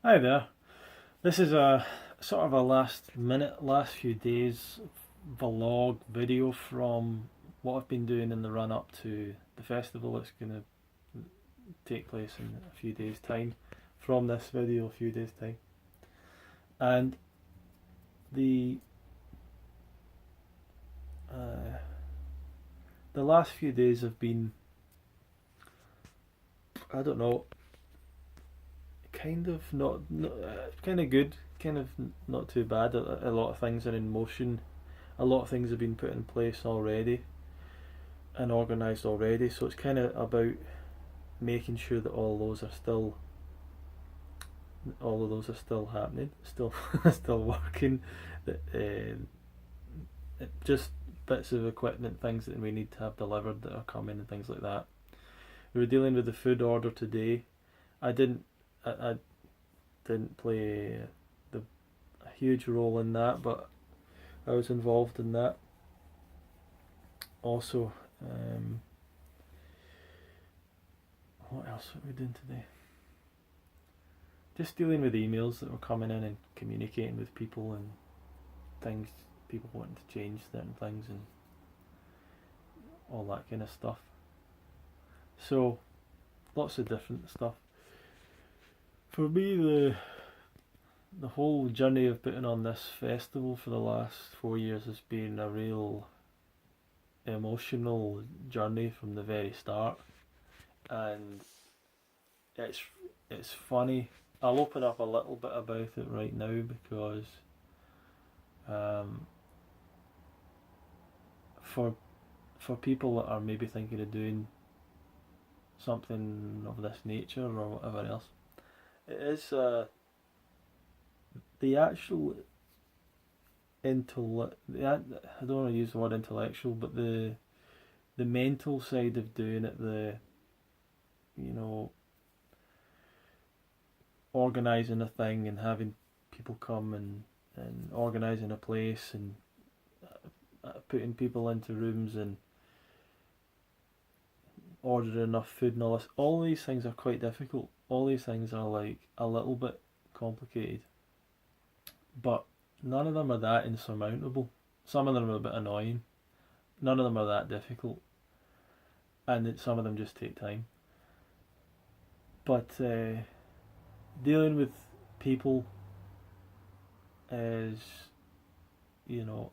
Hi there. This is a sort of a last few days vlog video from what I've been doing in the run up to the festival that's going to take place in a few days' time. From this video, a few days' time. And the uh, the last few days have been, I don't know, kind of not kind of good, kind of not too bad. A lot of things are in motion. A lot of things have been put in place already and organised already. So it's kind of about making sure that all of those are still happening, still still working. That just bits of equipment, things that we need to have delivered that are coming and things like that. We were dealing with the food order today. I didn't I didn't play a huge role in that, but I was involved in that. Also, what else were we doing today? Just dealing with emails that were coming in and communicating with people and things, people wanting to change certain things and all that kind of stuff. So, lots of different stuff. For me, the whole journey of putting on this festival for the last 4 years has been a real emotional journey from the very start, and it's it's funny. I'll open up a little bit about it right now because um, for for people that are maybe thinking of doing something of this nature or whatever else, it is the actual intellect. I don't want to use the word intellectual, but the mental side of doing it, the you know organising a thing and having people come and organising a place and putting people into rooms and ordering enough food and all this. All these things are quite difficult. All these things are like a little bit complicated, but none of them are that insurmountable. Some of them are a bit annoying. None of them are that difficult, and some of them just take time. But dealing with people is,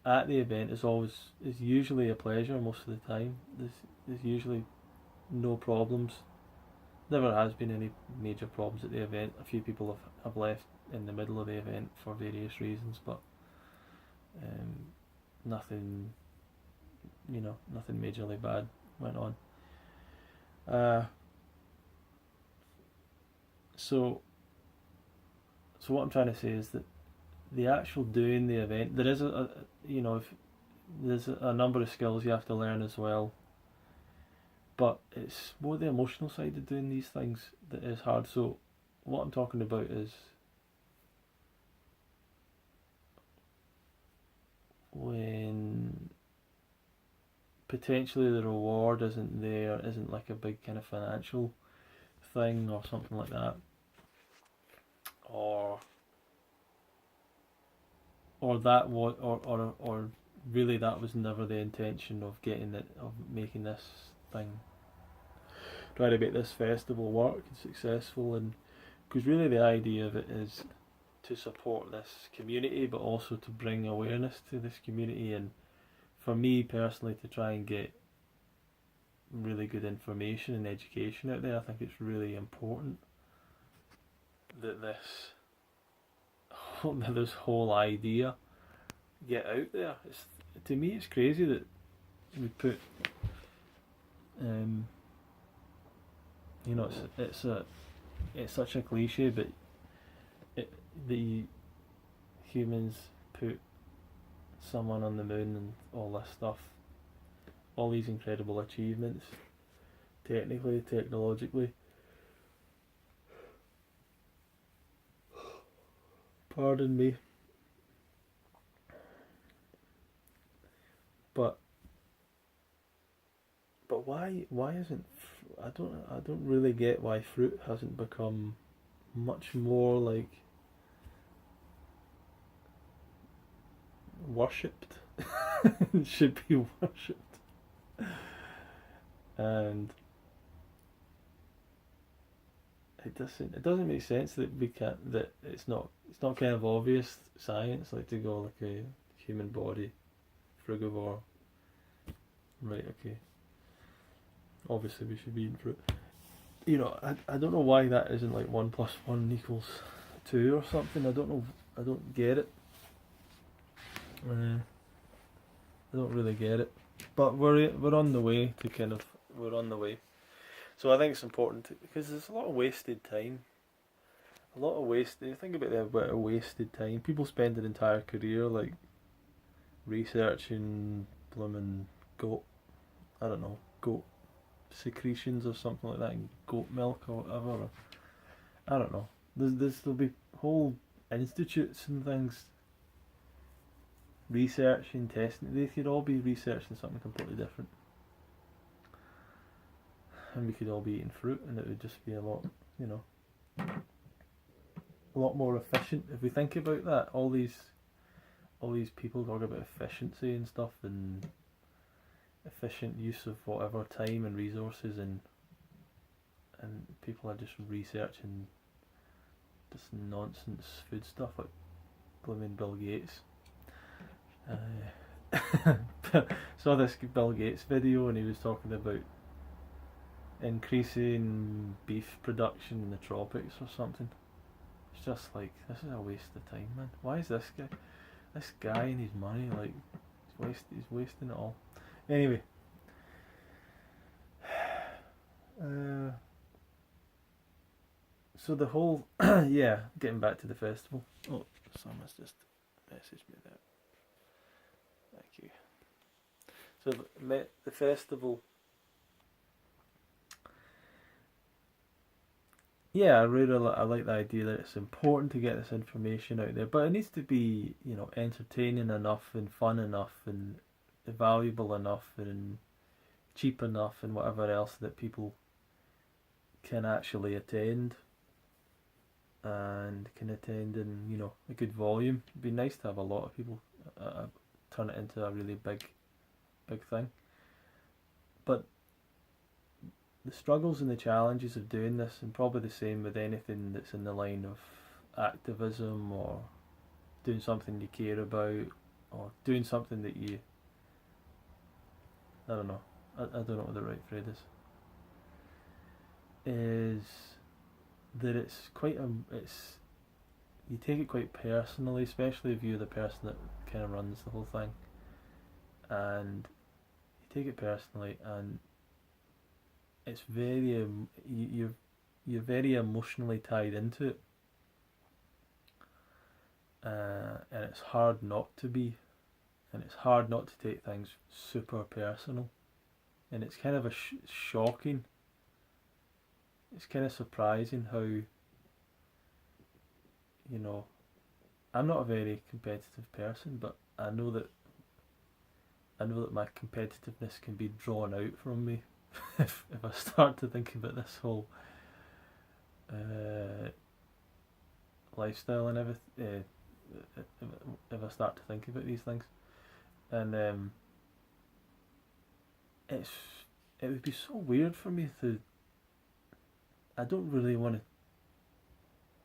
at the event is usually a pleasure most of the time. There's usually no problems. Never has been any major problems at the event. A few people have left in the middle of the event for various reasons, but um, nothing, nothing majorly bad went on. Uh, so, so what I'm trying to say is that the actual doing the event, there is if there's a number of skills you have to learn as well, but it's more the emotional side of doing these things that is hard. So what I'm talking about is when potentially the reward isn't like a big kind of financial thing or something like that, or or really that was never the intention of making this thing, trying to make this festival work and successful. And because really the idea of it is to support this community, but also to bring awareness to this community, and for me personally to try and get really good information and education out there. I think it's really important that this whole idea get out there. To me, it's crazy that we put, um, it's such a cliche, but the humans put someone on the moon and all this stuff, all these incredible achievements, technically, technologically. Pardon me, but why isn't I don't really get why fruit hasn't become much more like worshipped. It should be worshipped, and it doesn't make sense that we can't that it's not kind of obvious science like to go like a human body frugivore, right? Okay, obviously we should be eating fruit. I don't know why that isn't like 1 + 1 = 2 or something. I don't know. I don't get it. I don't really get it. But we're on the way to we're on the way. So I think it's important because there's a lot of wasted time. A lot of wasted. Think about the amount of wasted time. People spend an entire career like researching blooming goat. I don't know, goat secretions or something like that, and goat milk or whatever. I don't know. There'll be whole institutes and things researching, testing. They could all be researching something completely different, and we could all be eating fruit, and it would just be a lot, a lot more efficient. If we think about that, all these people talk about efficiency and stuff, and efficient use of whatever time and resources, and people are just researching this nonsense food stuff like blooming Bill Gates. Saw this Bill Gates video, and he was talking about increasing beef production in the tropics or something. It's just like, this is a waste of time, man. Why is this guy and his money, like, he's wasting it all. Anyway, so the whole yeah, getting back to the festival. Oh, someone's just messaged me there. Thank you. So the festival. Yeah, I like the idea that it's important to get this information out there, but it needs to be, entertaining enough and fun enough and valuable enough and cheap enough and whatever else that people can actually attend and can attend in, a good volume. It'd be nice to have a lot of people turn it into a really big thing. But the struggles and the challenges of doing this, and probably the same with anything that's in the line of activism or doing something you care about or doing something that I don't know, I don't know what the right phrase is that it's you take it quite personally, especially if you're the person that kind of runs the whole thing, and you take it personally, and it's very you're very emotionally tied into it, and it's hard not to be, and it's hard not to take things super personal, and it's kind of shocking. It's kind of surprising how, I'm not a very competitive person, but I know that my competitiveness can be drawn out from me if I start to think about this whole lifestyle and everything. If I start to think about these things, and it would be so weird for me to. I don't really want to.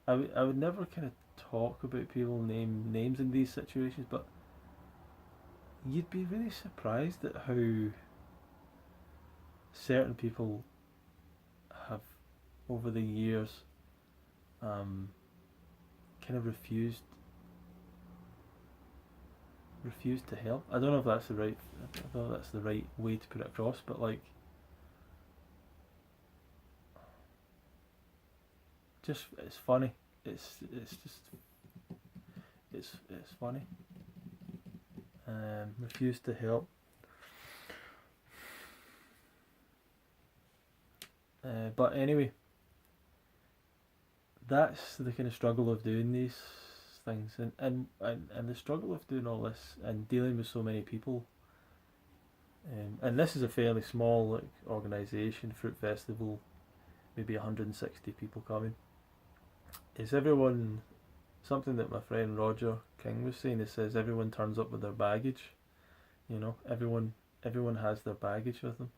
I would never kind of talk about people names in these situations, but you'd be really surprised at how certain people have over the years kind of refused to help. I don't know if that's the right. I don't know if that's the right way to put it across, but like, just it's funny. It's funny. Refuse to help. But anyway, that's the kind of struggle of doing these things, and the struggle of doing all this and dealing with so many people. And this is a fairly small organisation, Fruit Festival, maybe 160 people coming. is everyone, something that my friend Roger King was saying, it says everyone turns up with their baggage. You know, everyone has their baggage with them.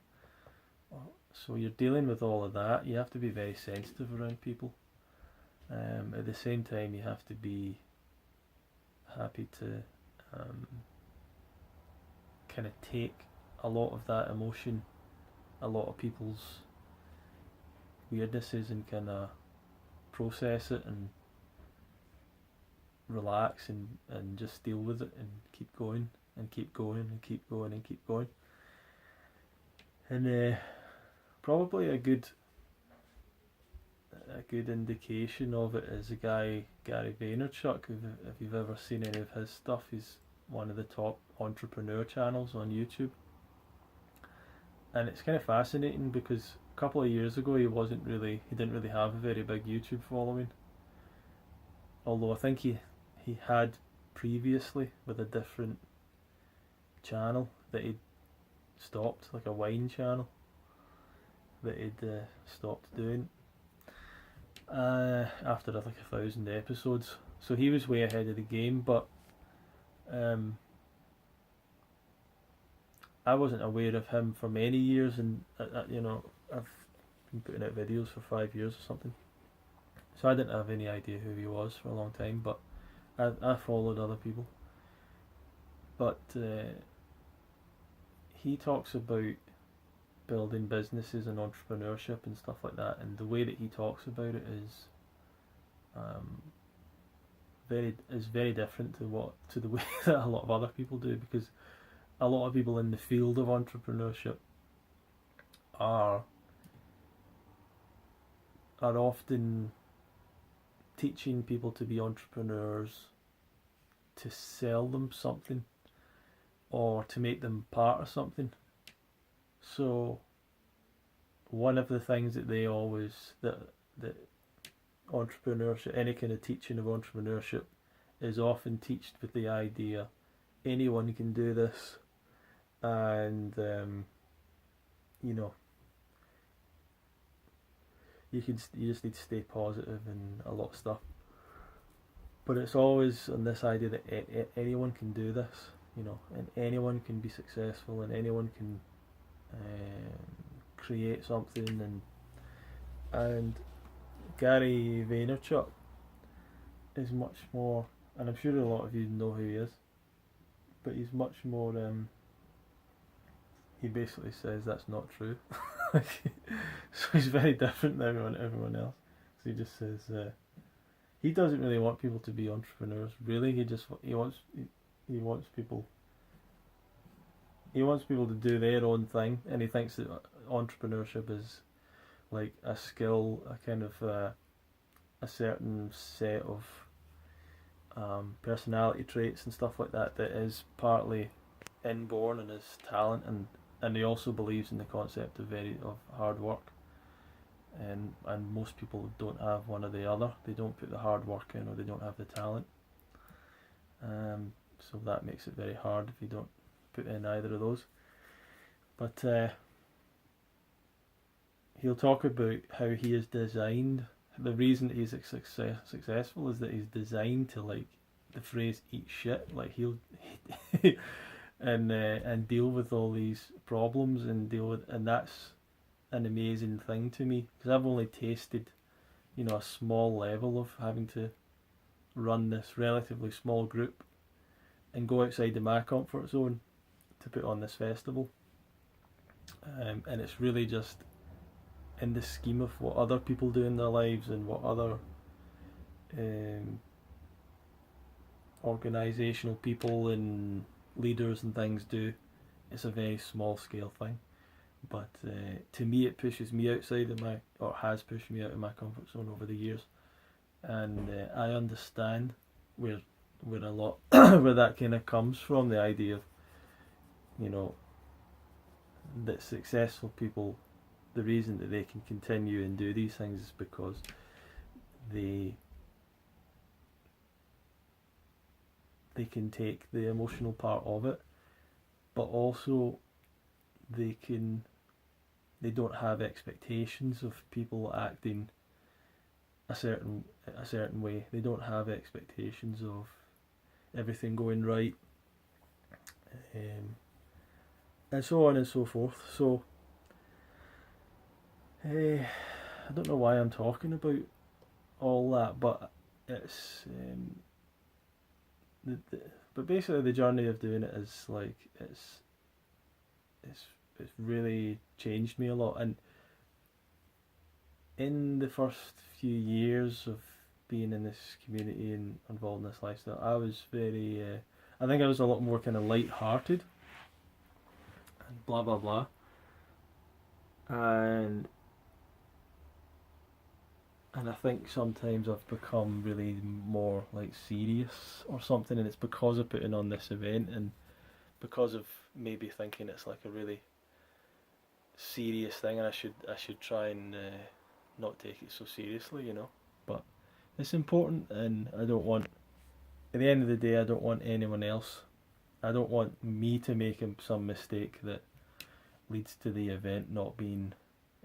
So you're dealing with all of that. You have to be very sensitive around people. At the same time, you have to be happy to kind of take a lot of that emotion, a lot of people's weirdnesses, and kind of process it and relax and just deal with it and keep going and keep going and keep going and keep going. And probably a good indication of it is a guy, Gary Vaynerchuk. If you've ever seen any of his stuff, he's one of the top entrepreneur channels on YouTube. And it's kind of fascinating because a couple of years ago he didn't really have a very big YouTube following. Although I think he had previously with a different channel that he'd stopped, like a wine channel that he'd stopped doing after like 1,000 episodes. So he was way ahead of the game, but I wasn't aware of him for many years, and you know, I've been putting out videos for 5 years or something, so I didn't have any idea who he was for a long time. But I followed other people, but he talks about building businesses and entrepreneurship and stuff like that, and the way that he talks about it is very different to the way that a lot of other people do, because a lot of people in the field of entrepreneurship are often teaching people to be entrepreneurs to sell them something or to make them part of something. So one of the things that they always that entrepreneurship, any kind of teaching of entrepreneurship, is often taught with the idea anyone can do this, and you know, you just need to stay positive and a lot of stuff. But it's always on this idea that anyone can do this, you know, and anyone can be successful, and anyone can create something, and Gary Vaynerchuk is much more, and I'm sure a lot of you know who he is, but he's much more. He basically says that's not true. So he's very different than everyone else. So he just says he doesn't really want people to be entrepreneurs. Really, he wants people. He wants people to do their own thing, and he thinks that entrepreneurship is like a skill, a kind of a certain set of personality traits and stuff like that is partly inborn and is talent, and he also believes in the concept of hard work, and most people don't have one or the other. They don't put the hard work in, or they don't have the talent. So that makes it very hard if you don't put in either of those. But he'll talk about how he is designed. The reason he's successful is that he's designed to, like, the phrase "eat shit." Like he'll and deal with all these problems and that's an amazing thing to me, because I've only tasted, you know, a small level of having to run this relatively small group and go outside of my comfort zone to put on this festival, and it's really just in the scheme of what other people do in their lives and what other organisational people and leaders and things do. It's a very small scale thing, but to me it pushes me outside of has pushed me out of my comfort zone over the years, and I understand where a lot where that kind of comes from. The idea of, you know, that successful people, the reason that they can continue and do these things is because they can take the emotional part of it, but also they don't have expectations of people acting a certain way. They don't have expectations of everything going right, and so on and so forth. So I don't know why I'm talking about all that, but it's but basically the journey of doing it is like it's it's really changed me a lot. And in the first few years of being in this community and involved in this lifestyle, I was very I think I was a lot more kind of light-hearted and blah blah blah, and I think sometimes I've become really more like serious or something, and it's because of putting on this event and because of maybe thinking it's like a really serious thing, and I should try and not take it so seriously, you know. But it's important, and I don't want. At the end of the day, I don't want anyone else. I don't want me to make some mistake that leads to the event not being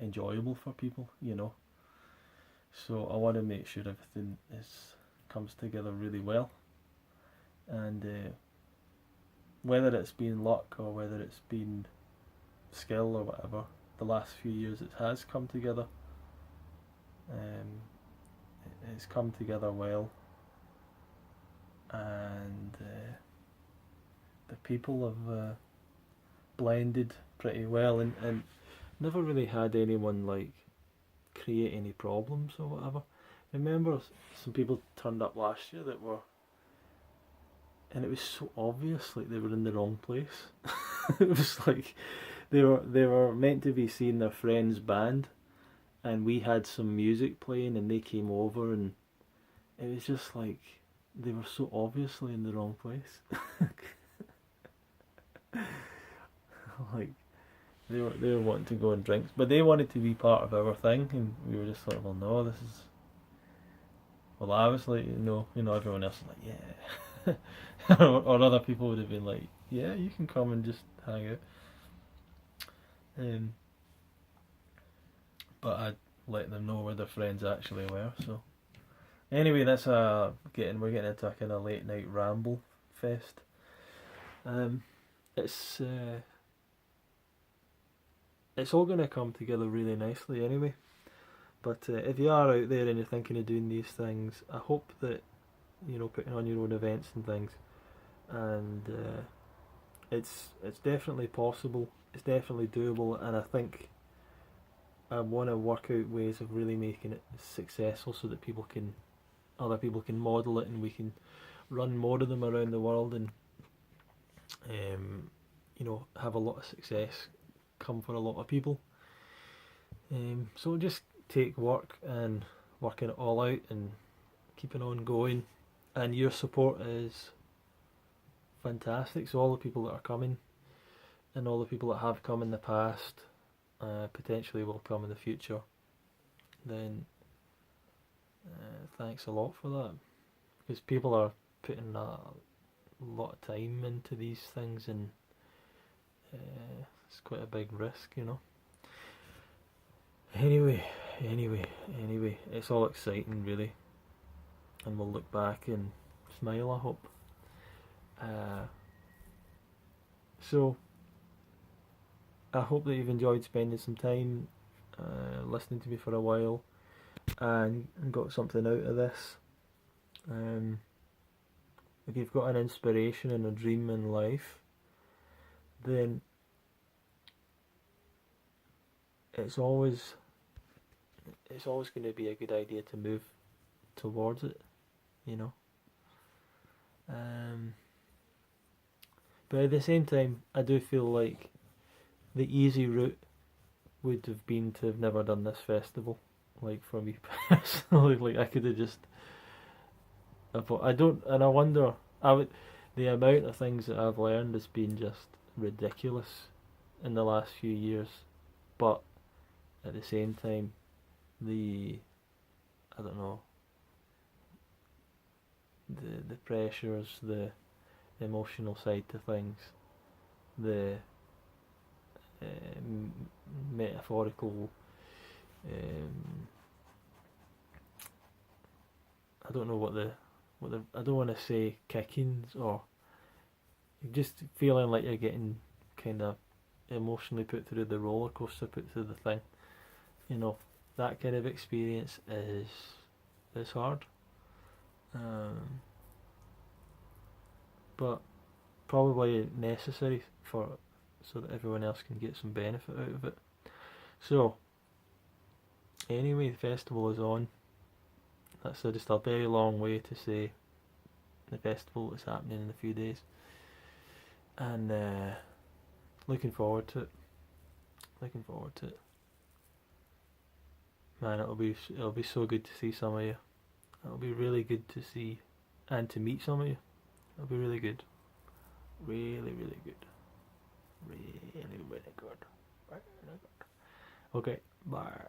enjoyable for people, you know. So I want to make sure everything comes together really well, and whether it's been luck or whether it's been skill or whatever, the last few years it has come together. It's come together well, and the people have blended pretty well, and never really had anyone like create any problems or whatever. Remember, some people turned up last year that were, and it was so obvious like they were in the wrong place. It was like they were meant to be seeing their friend's band, and we had some music playing, and they came over, and it was just like they were so obviously in the wrong place. Like they were wanting to go and drink, but they wanted to be part of our thing, and we were just like, well, no, this is. Well, I was like, everyone else was like, yeah, or other people would have been like, yeah, you can come and just hang out. But I let them know where their friends actually were. So anyway, that's we're getting into a kind of late night ramble fest. It's it's all going to come together really nicely anyway. But if you are out there and you're thinking of doing these things, I hope that putting on your own events and things, and it's definitely possible. It's definitely doable, and I think I want to work out ways of really making it successful so that other people can model it, and we can run more of them around the world, and have a lot of success come for a lot of people. So just take work and working it all out and keeping on going, and your support is fantastic. So all the people that are coming and all the people that have come in the past, potentially will come in the future, then thanks a lot for that, because people are putting a lot of time into these things, and it's quite a big risk, Anyway, it's all exciting, really, and we'll look back and smile, I hope. So, I hope that you've enjoyed spending some time listening to me for a while, and got something out of this. If you've got an inspiration and a dream in life, then it's always going to be a good idea to move towards it, But at the same time, I do feel like the easy route would have been to have never done this festival. Like, for me personally, like, I could have just. I don't, and I wonder. The amount of things that I've learned has been just ridiculous in the last few years, but at the same time, I don't know, the pressures, the emotional side to things, the metaphorical don't know what the I don't want to say kickings, or just feeling like you're getting kind of emotionally put through the roller coaster, put through the thing. You know, that kind of experience is hard. But probably necessary for so that everyone else can get some benefit out of it. So anyway, the festival is on. That's just a very long way to say the festival is happening in a few days, and looking forward to it. Looking forward to it. Man, it'll be so good to see some of you. It'll be really good to see and to meet some of you. It'll be really good. Really, really good. Really, really good. Really good. Okay, bye.